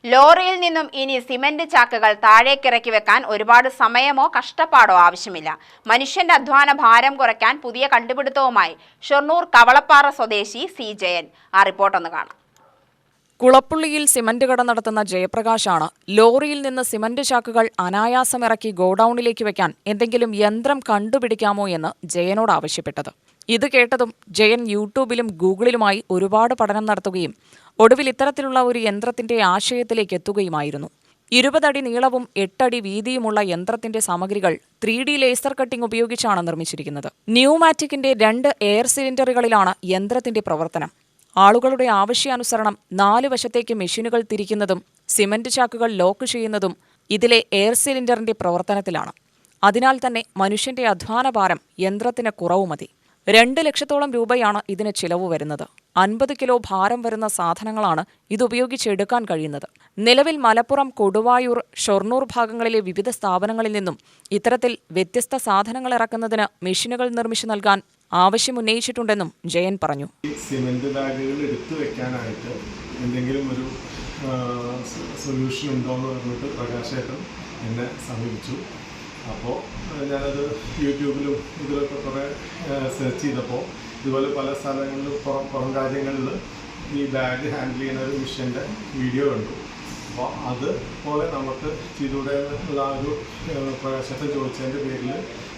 ലോറിയിൽ നിന്നും ഇനി സിമന്റ് ചാക്കുകൾ താഴേക്കിറക്കി വെക്കാൻ ഒരുപാട് സമയമോ കഷ്ടപ്പാടോ ആവശ്യമില്ല. മനുഷ്യന്റെ അധ്വാന ഭാരം കുറയ്ക്കാൻ പുതിയ കണ്ടുപിടുത്തവുമായി ഷൊർണൂർ കവളപ്പാറ സ്വദേശി സി ജയൻ. ആ റിപ്പോർട്ടൊന്ന് കാണാം. കുളപ്പുള്ളിയിൽ സിമന്റ് കട നടത്തുന്ന ജയപ്രകാശാണ് ലോറിയിൽ നിന്ന് സിമന്റ് ചാക്കുകൾ അനായാസം ഇറക്കി ഗോഡൌണിലേക്ക് വെക്കാൻ എന്തെങ്കിലും യന്ത്രം കണ്ടുപിടിക്കാമോ എന്ന് ജയനോട് ആവശ്യപ്പെട്ടത്. ഇത് കേട്ടതും ജയൻ യൂട്യൂബിലും ഗൂഗിളിലുമായി ഒരുപാട് പഠനം നടത്തുകയും ഒടുവിൽ ഇത്തരത്തിലുള്ള ഒരു യന്ത്രത്തിന്റെ ആശയത്തിലേക്ക് എത്തുകയുമായിരുന്നു. 20 അടി നീളവും 8 അടി വീതിയുമുള്ള യന്ത്രത്തിന്റെ സാമഗ്രികൾ 3D ലേസർ കട്ടിംഗ് ഉപയോഗിച്ചാണ് നിർമ്മിച്ചിരിക്കുന്നത്. ന്യൂമാറ്റിക്കിന്റെ 2 എയർ സിലിണ്ടറുകളിലാണ് യന്ത്രത്തിന്റെ പ്രവർത്തനം. ആളുകളുടെ ആവശ്യാനുസരണം 4 വശത്തേക്ക് മെഷീനുകൾ തിരിക്കുന്നതും സിമന്റ് ചാക്കുകൾ ലോക്ക് ചെയ്യുന്നതും ഇതിലെ എയർ സിലിണ്ടറിന്റെ പ്രവർത്തനത്തിലാണ്. അതിനാൽ തന്നെ മനുഷ്യന്റെ അധ്വാനഭാരം യന്ത്രത്തിന് കുറവു മതി. 2 ലക്ഷത്തോളം രൂപയാണ് ഇതിന് ചിലവ് വരുന്നത്. 50 കിലോ ഭാരം വരുന്ന സാധനങ്ങളാണ് ഇതുപയോഗിച്ച് എടുക്കാൻ കഴിയുന്നത്. നിലവിൽ മലപ്പുറം, കൊടുവായൂർ, ഷൊർണൂർ ഭാഗങ്ങളിലെ വിവിധ സ്ഥാപനങ്ങളിൽ നിന്നും ഇത്തരത്തിൽ വ്യത്യസ്ത സാധനങ്ങൾ ഇറക്കുന്നതിന് മെഷീനുകൾ നിർമ്മിച്ചു നൽകാൻ ആവശ്യമുന്നയിച്ചിട്ടുണ്ടെന്നും ജയൻ പറഞ്ഞു. സിമന്റ് ബാഗുകൾ എടുത്തു വെക്കാനായിട്ട് എന്തെങ്കിലും ഒരു സൊല്യൂഷൻ ഉണ്ടോ എന്ന് പറഞ്ഞിട്ട് പ്രകാശേട്ടൻ എന്നെ സമീപിച്ചു. അപ്പോൾ ഞാനത് യൂട്യൂബിലും ഇതിലൊക്കെ കുറേ സെർച്ച് ചെയ്തപ്പോൾ ഇതുപോലെ പല സ്ഥലങ്ങളിലും പുറം രാജ്യങ്ങളിൽ ഈ ബാഗ് ഹാൻഡിൽ ചെയ്യുന്ന ഒരു മിഷൻ്റെ വീഡിയോ കണ്ടു. അപ്പോൾ അതുപോലെ നമുക്ക് ചെയ്തുകൂടെ എന്നുള്ള ഒരു പ്രകാശത്തെ ചോദിച്ചതിൻ്റെ പേരിൽ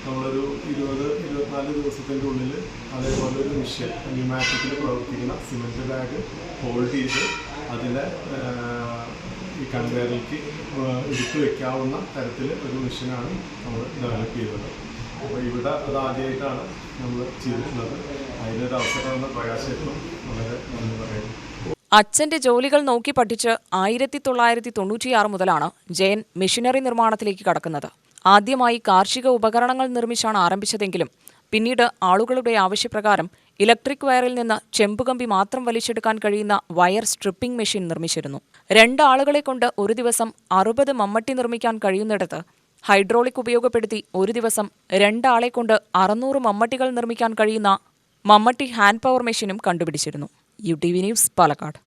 നമ്മളൊരു 20-24 ദിവസത്തിൻ്റെ ഉള്ളിൽ അതേപോലെ ഒരു മിഷൻ ന്യൂമാറ്റിക്കിൽ പ്രവർത്തിക്കുന്ന സിമൻറ്റ് ബാഗ് ഹോൾഡ് ചെയ്ത് അതിനെ ഈ കൺവെയറിലേക്ക് എടുത്തു വയ്ക്കാവുന്ന തരത്തിൽ ഒരു മെഷീനാണ് നമ്മൾ ഡെവലപ്പ് ചെയ്തത്. അപ്പോൾ ഇവിടെ അത് ആദ്യമായിട്ടാണ് നമ്മൾ ചെയ്തിട്ടുള്ളത്. അതിനൊരു അവസരം എന്ന പ്രകാശത്തിനും വളരെ നന്ദി പറയുന്നു. അച്ഛന്റെ ജോലികൾ നോക്കി പഠിച്ച് 1996 മുതലാണ് ജയൻ മെഷീനറി നിർമ്മാണത്തിലേക്ക് കടക്കുന്നത്. ആദ്യമായി കാർഷിക ഉപകരണങ്ങൾ നിർമ്മിച്ചാണ് ആരംഭിച്ചതെങ്കിലും പിന്നീട് ആളുകളുടെ ആവശ്യപ്രകാരം ഇലക്ട്രിക് വയറിൽ നിന്ന് ചെമ്പുകമ്പി മാത്രം വലിച്ചെടുക്കാൻ കഴിയുന്ന വയർ സ്ട്രിപ്പിംഗ് മെഷീൻ നിർമ്മിച്ചിരുന്നു. 2 ആളുകളെ കൊണ്ട് ഒരു ദിവസം 60 മമ്മട്ടി നിർമ്മിക്കാൻ കഴിയുന്നിടത്ത് ഹൈഡ്രോളിക് ഉപയോഗപ്പെടുത്തി ഒരു ദിവസം 2 ആളെ കൊണ്ട് 600 മമ്മട്ടികൾ നിർമ്മിക്കാൻ കഴിയുന്ന മമ്മട്ടി ഹാൻഡ് പവർ മെഷീനും കണ്ടുപിടിച്ചിരുന്നു. UTV news, Palakkad.